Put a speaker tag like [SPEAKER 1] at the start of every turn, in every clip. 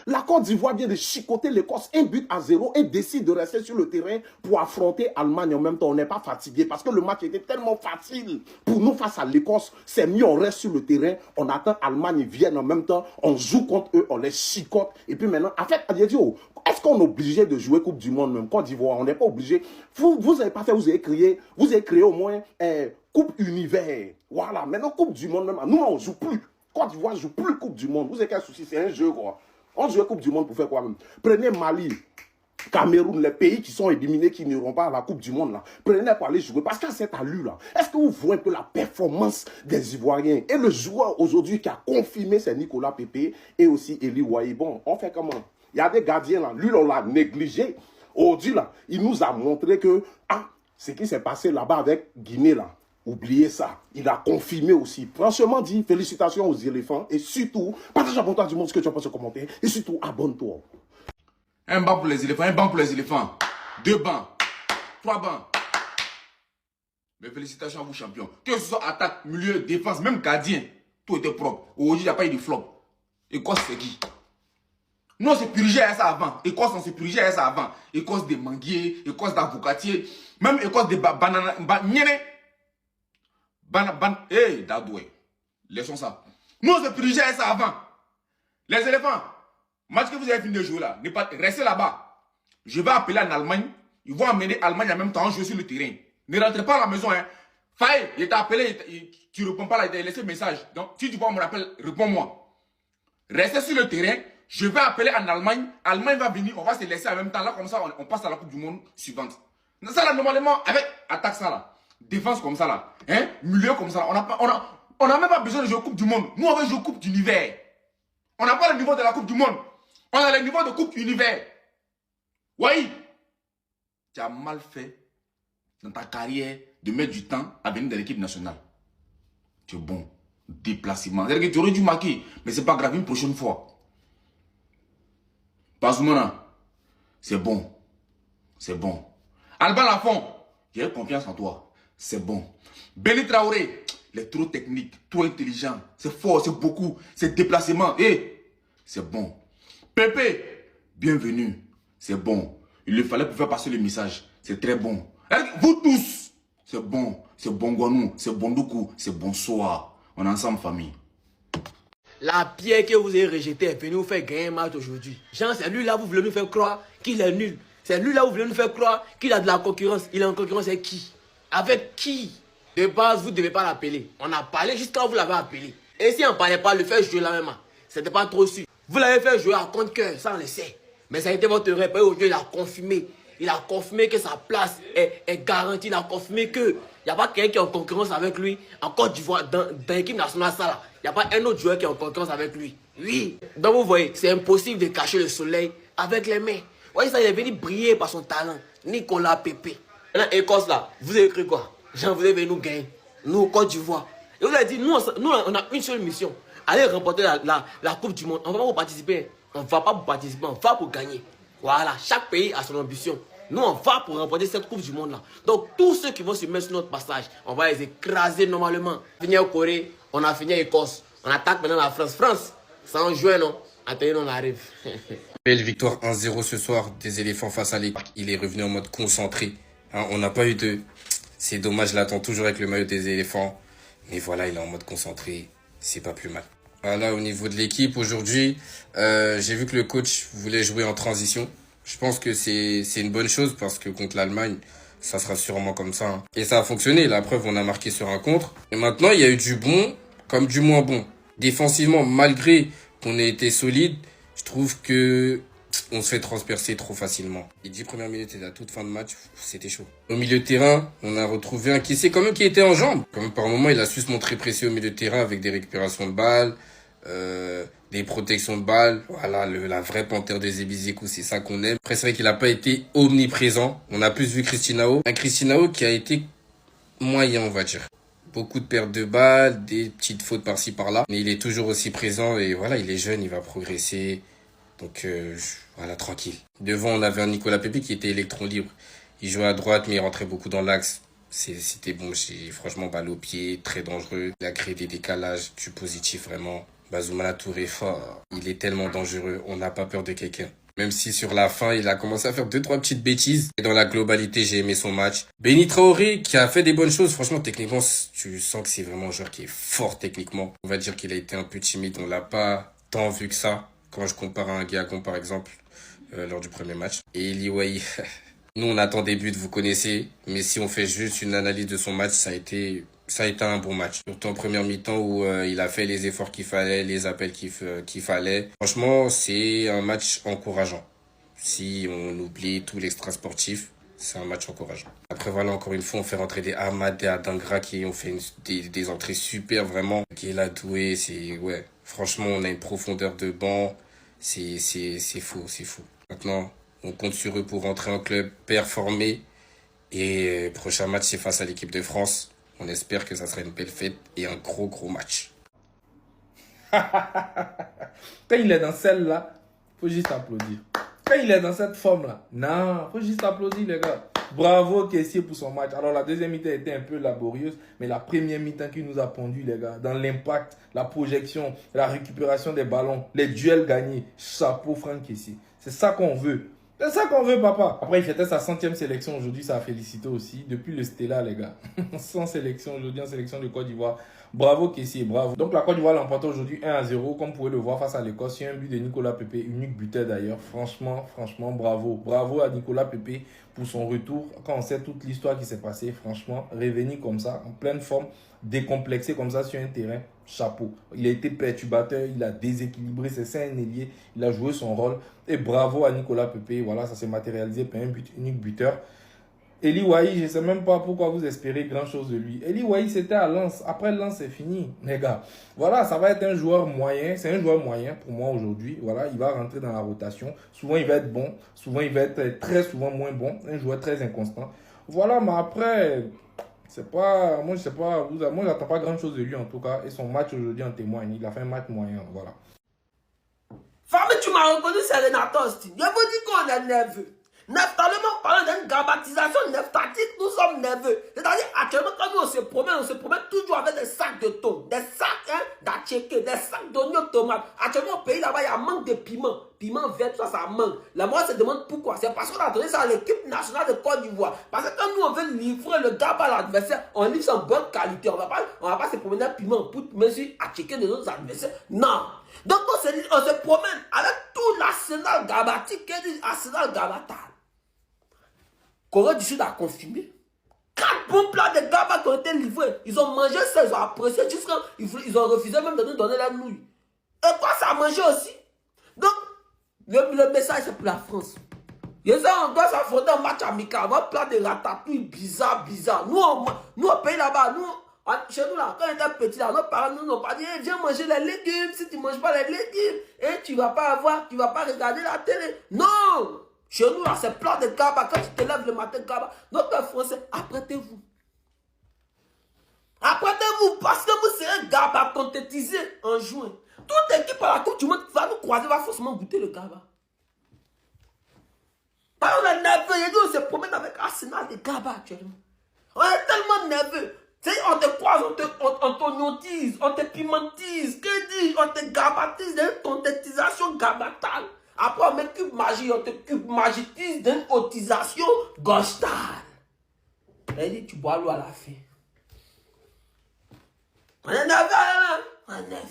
[SPEAKER 1] La Côte d'Ivoire vient de chicoter l'Écosse 1-0 et décide de rester sur le terrain pour affronter l'Allemagne en même temps. On n'est pas fatigué parce que le match était tellement facile pour nous face à l'Écosse. C'est mieux, on reste sur le terrain, on attend l'Allemagne vienne en même temps, on joue contre eux, on les chicote. Et puis maintenant, en fait, est-ce qu'on est obligé de jouer Coupe du Monde même Côte d'Ivoire? On n'est pas obligé. Vous n'avez pas fait, vous avez créé au moins Coupe Univers. Voilà, maintenant Coupe du Monde même. Nous, on ne joue plus. Côte d'Ivoire ne joue plus Coupe du Monde. Vous avez quel souci? C'est un jeu, quoi. On joue Coupe du Monde pour faire quoi même? Prenez Mali, Cameroun, les pays qui sont éliminés, qui n'iront pas à la Coupe du Monde, là. Prenez pour aller jouer. Parce qu'à cette allure-là, est-ce que vous voyez un peu la performance des Ivoiriens? Et le joueur aujourd'hui qui a confirmé, c'est Nicolas Pepe et aussi Eli Wahi. Bon, on fait comment? Il y a des gardiens là, lui on l'a négligé. Aujourd'hui là, il nous a montré que ce qui s'est passé là-bas avec Guinée là, oubliez ça. Il a confirmé aussi. Franchement dit, félicitations aux éléphants et surtout, partage à toi du monde ce que tu as pensé commenter et surtout abonne-toi.
[SPEAKER 2] Un banc pour les éléphants, un banc pour les éléphants. 2 bancs, 3 bancs. Mais félicitations à vous champions. Que ce soit attaque, milieu, défense, même gardien, tout était propre. Aujourd'hui, il n'y a pas eu de flop. Écosse, c'est qui? Nous, on s'est purgé à ça avant. Écosse, on s'est purgé à ça avant. Écosse des manguiers, Écosse d'avocatier, même Écosse des bananes. Hey, Dadoué. Laissons ça. Nous, on s'est purgé à ça avant. Les éléphants, match que vous avez fini de jouer là, restez là-bas. Je vais appeler en Allemagne. Ils vont amener l'Allemagne en même temps, jouer sur le terrain. Ne rentrez pas à la maison, hein. Faye, il t'a appelé, tu ne réponds pas là, il t'a laissé un message. Donc, si tu vois mon appel, réponds-moi. Restez sur le terrain. Je vais appeler en Allemagne. Allemagne va venir. On va se laisser en même temps. Là, comme ça, on passe à la Coupe du Monde suivante. Ça, là, normalement, avec attaque, ça, là. Défense, comme ça, là. Hein? Milieu, comme ça, là. On n'a même pas besoin de jouer Coupe du Monde. Nous, on veut jouer Coupe d'univers. On n'a pas le niveau de la Coupe du Monde. On a le niveau de Coupe univers. Oui. Tu as mal fait dans ta carrière de mettre du temps à venir de l'équipe nationale. Tu es bon. Déplacement. C'est-à-dire que tu aurais dû marquer. Mais c'est pas grave, une prochaine fois. Bazoumana, c'est bon. C'est bon. Alban Lafont, j'ai confiance en toi. C'est bon. Béli Traoré, il est trop technique, trop intelligent. C'est fort, c'est beaucoup. C'est déplacement. C'est bon. Pépé, bienvenue. C'est bon. Il lui fallait pour faire passer le message. C'est très bon. Vous tous, c'est bon. C'est bon Gonou, c'est bon Doukou, c'est bonsoir. On est ensemble, famille.
[SPEAKER 3] La pierre que vous avez rejetée est venue vous faire gagner un match aujourd'hui. Jean, c'est lui-là, vous voulez nous faire croire qu'il est nul. C'est lui-là, vous voulez nous faire croire qu'il a de la concurrence. Il est en concurrence avec qui? Avec qui? De base, vous ne devez pas l'appeler. On a parlé juste quand vous l'avez appelé. Et si on ne parlait pas, le faire jouer là même, c'était pas trop sûr. Vous l'avez fait jouer à contre-cœur, ça on le sait. Mais ça a été votre rêve. Aujourd'hui, il a confirmé. Il a confirmé que sa place est garantie. Il a confirmé qu'il n'y a pas quelqu'un qui est en concurrence avec lui. En Côte d'Ivoire, dans l'équipe nationale, ça là. Il n'y a pas un autre joueur qui est en concurrence avec lui. Oui. Donc vous voyez, c'est impossible de cacher le soleil avec les mains. Vous voyez ça, il est venu briller par son talent. Nicolas Pepe. Maintenant, Écosse là, vous avez cru quoi? Jean, vous avez venu nous gagner. Nous, Côte d'Ivoire. Et vous avez dit, nous, on a une seule mission. Allez remporter la Coupe du Monde. On ne va pas vous participer. On ne va pas vous participer. On va pour gagner. Voilà, chaque pays a son ambition. Nous, on va pour remporter cette Coupe du Monde là. Donc, tous ceux qui vont se mettre sur notre passage, on va les écraser normalement. Fini au Corée, on a fini à Écosse. On attaque maintenant la France. France, ça en juin, non? Attendez, on arrive.
[SPEAKER 4] Belle victoire 1-0 ce soir des éléphants face à l'équipe. Il est revenu en mode concentré. Hein, on n'a pas eu de... C'est dommage, je l'attends toujours avec le maillot des éléphants. Mais voilà, il est en mode concentré. C'est pas plus mal. Voilà, au niveau de l'équipe, aujourd'hui, j'ai vu que le coach voulait jouer en transition. Je pense que c'est une bonne chose parce que contre l'Allemagne, ça sera sûrement comme ça. Hein. Et ça a fonctionné. La preuve, on a marqué sur un contre. Et maintenant, il y a eu du bon comme du moins bon. Défensivement, malgré qu'on ait été solide, je trouve que on se fait transpercer trop facilement. Les 10 premières minutes et la toute fin de match, c'était chaud. Au milieu de terrain, on a retrouvé un qui était en jambes. Quand même, par moment, il a su se montrer précis au milieu de terrain avec des récupérations de balles, des protections de balles. Voilà, la vraie panthère de Zebizekou, c'est ça qu'on aime. Après, c'est vrai qu'il n'a pas été omniprésent. On a plus vu Christinao. Un Christinao qui a été moyen, on va dire. Beaucoup de pertes de balles, des petites fautes par-ci par-là. Mais il est toujours aussi présent et voilà, il est jeune, il va progresser. Donc voilà, tranquille. Devant, on avait un Nicolas Pepe qui était électron libre. Il jouait à droite, mais il rentrait beaucoup dans l'axe. C'était bon, franchement, balle au pied, très dangereux. Il a créé des décalages, du positif vraiment. Zoumana Touré fort. Il est tellement dangereux. On n'a pas peur de quelqu'un. Même si sur la fin, il a commencé à faire 2-3 petites bêtises. Et dans la globalité, j'ai aimé son match. Benny Traoré, qui a fait des bonnes choses. Franchement, techniquement, tu sens que c'est vraiment un joueur qui est fort techniquement. On va dire qu'il a été un peu timide. On l'a pas tant vu que ça. Quand je compare à un Guillagon, par exemple, lors du premier match. Et Eliwaï, nous, on attend des buts, vous connaissez. Mais si on fait juste une analyse de son match, ça a été un bon match. Surtout en première mi-temps où il a fait les efforts qu'il fallait, les appels qu'il fallait. Franchement, c'est un match encourageant. Si on oublie tout l'extra sportif, c'est un match encourageant. Après, voilà, encore une fois, on fait rentrer des Ahmad et Adangra qui ont fait des entrées super, vraiment. Qui est là doué, ouais. Franchement, on a une profondeur de banc. C'est fou. Maintenant, on compte sur eux pour rentrer en club, performer. Et prochain match, c'est face à l'équipe de France. On espère que ça sera une belle fête et un gros match.
[SPEAKER 5] Quand il est dans celle-là, faut juste applaudir. Quand il est dans cette forme-là, non, faut juste applaudir les gars. Bravo Kessié pour son match. Alors la deuxième mi-temps était un peu laborieuse, mais la première mi-temps qui nous a pondu les gars, dans l'impact, la projection, la récupération des ballons, les duels gagnés, chapeau Franck Kessié. C'est ça qu'on veut. C'est ça qu'on veut, papa. Après, il fêtait sa 100e sélection aujourd'hui, ça a félicité aussi. Depuis le Stella, les gars. 100 sélections aujourd'hui en sélection de Côte d'Ivoire. Bravo, Kessié, bravo. Donc, la Côte d'Ivoire l'emporte aujourd'hui 1-0, comme vous pouvez le voir face à l'Écosse. C'est un but de Nicolas Pepe, unique buteur d'ailleurs. Franchement, bravo. Bravo à Nicolas Pepe pour son retour. Quand on sait toute l'histoire qui s'est passée, franchement, revenir comme ça, en pleine forme, décomplexé comme ça sur un terrain, chapeau. Il a été perturbateur, il a déséquilibré, c'est un ailier, il a joué son rôle. Et bravo à Nicolas Pepe, voilà, ça s'est matérialisé par un but, unique buteur. Eliwaï, je ne sais même pas pourquoi vous espérez grand chose de lui. Eliwaï, c'était à Lens. Après Lens, c'est fini, les gars. Voilà, ça va être un joueur moyen. C'est un joueur moyen pour moi aujourd'hui. Voilà, il va rentrer dans la rotation. Souvent, il va être bon. Souvent, il va être très souvent moins bon. Un joueur très inconstant. Voilà, mais après, c'est pas... Moi, je sais pas. Moi, j'attends pas grand chose de lui en tout cas. Et son match aujourd'hui en témoigne. Il a fait un match moyen. Voilà.
[SPEAKER 3] Famille, tu m'as reconnu, c'est Renato Style. Je vous dis qu'on est nerveux. Neftalement, parlant d'une gabatisation neftatique, nous sommes nerveux. C'est-à-dire, actuellement, quand nous on se promène toujours avec des sacs de thon, des sacs d'atchéké, des sacs d'oignons tomates. Actuellement, au pays là-bas, il y a un manque de piment. Piment vert, ça manque. La moi se demande pourquoi. C'est parce qu'on a donné ça à l'équipe nationale de Côte d'Ivoire. Parce que quand nous, on veut livrer le gaba à l'adversaire, on livre ça en bonne qualité. On va pas se promener un piment pour mesure atchéké de nos adversaires. Non. Donc, on se promène avec tout l'arsenal gabatique, l'arsenal gabatal. Corée du Sud a confirmé. 4 bons plats de gaba qui ont été livrés. Ils ont mangé ça, ils ont apprécié jusqu'à. Ils ont refusé même de nous donner la nouille. Et toi, ça a mangé aussi. Donc, le message, c'est pour la France. Et ça, on doit s'affronter un match amical. Un plat de ratatouille bizarre. Nous, au pays là-bas, chez nous, là, quand on était petit, là, nos parents nous ont pas dit, viens manger les légumes. Si tu ne manges pas les légumes, tu ne vas pas regarder la télé. Non! Chez nous, là, c'est plein de gaba. Quand tu te lèves le matin, gaba. Notre français, apprêtez-vous. Apprêtez-vous parce que vous serez gaba conthétisé en juin. Toute équipe à la Coupe du Monde va nous croiser, va forcément goûter le gaba. On est nerveux, on se promène avec arsenal de gaba actuellement. On est tellement nerveux. On te croise, on t'oignotise, on te pimentise, que dis-je, on te gabatise d'une conthétisation gabatale. Après, on met cube magie, on te cube magitise d'une cotisation gostale. Elle dit, tu bois l'eau à la fin. On est nerveux, on est nerveux.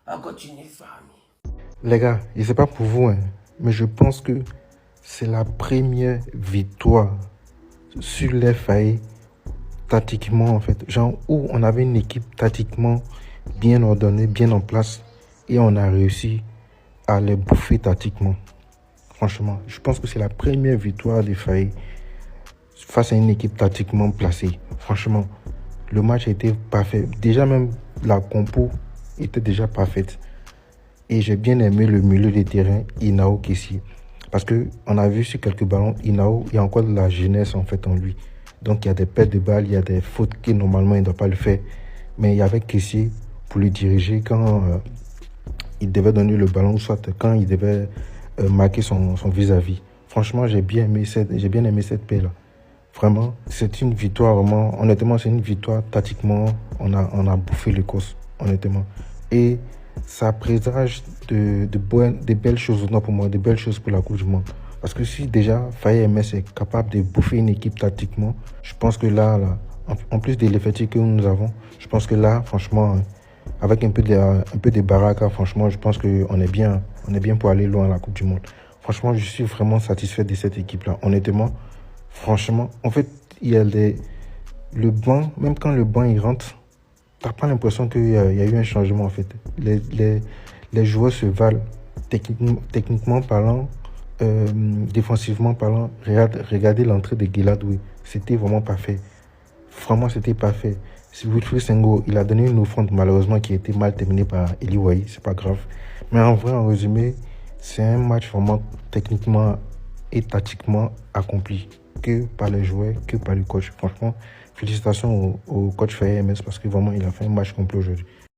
[SPEAKER 3] On continue, famille.
[SPEAKER 6] Les gars, je ne sais pas pour vous, mais je pense que c'est la première victoire sur les failles tactiquement, en fait. Genre où on avait une équipe tactiquement bien ordonnée, bien en place, et on a réussi à les bouffer tactiquement. Franchement, je pense que c'est la première victoire des failles face à une équipe tactiquement placée. Franchement, le match a été parfait. Déjà même la compo était déjà parfaite. Et j'ai bien aimé le milieu de terrain, Inao Kessié. Parce qu'on a vu sur quelques ballons, Inao, il y a encore de la jeunesse en fait en lui. Donc il y a des pertes de balles, il y a des fautes que normalement il ne doit pas le faire. Mais il y avait Kessié pour le diriger quand il devait donner le ballon, soit quand il devait marquer son vis-à-vis. Franchement, j'ai bien aimé cette paix-là. Vraiment, c'est une victoire, vraiment, honnêtement, c'est une victoire tactiquement. On a bouffé l'Écosse, honnêtement. Et ça présage des belles choses, non pour moi, des belles choses pour la Coupe du Monde. Parce que si déjà Faye MS est capable de bouffer une équipe tactiquement, je pense que là en plus de l'effectif que nous avons, je pense que là, franchement, avec un peu de baraka, franchement, je pense qu'on est bien pour aller loin à la Coupe du Monde. Franchement, je suis vraiment satisfait de cette équipe-là. Honnêtement, franchement, en fait, il y a le banc, même quand le banc il rentre, t'as pas l'impression qu'il y a eu un changement en fait. Les joueurs se valent techniquement parlant, défensivement parlant. Regardez l'entrée de Guiladoui, c'était vraiment parfait. Vraiment, c'était parfait. Wilfried Senghor, il a donné une offrande malheureusement qui a été mal terminée par Eli Wahi, c'est pas grave. Mais en vrai, en résumé, c'est un match vraiment techniquement et tactiquement accompli, que par les joueurs, que par le coach. Franchement, félicitations au coach Faye MS parce que vraiment, il a fait un match complet aujourd'hui.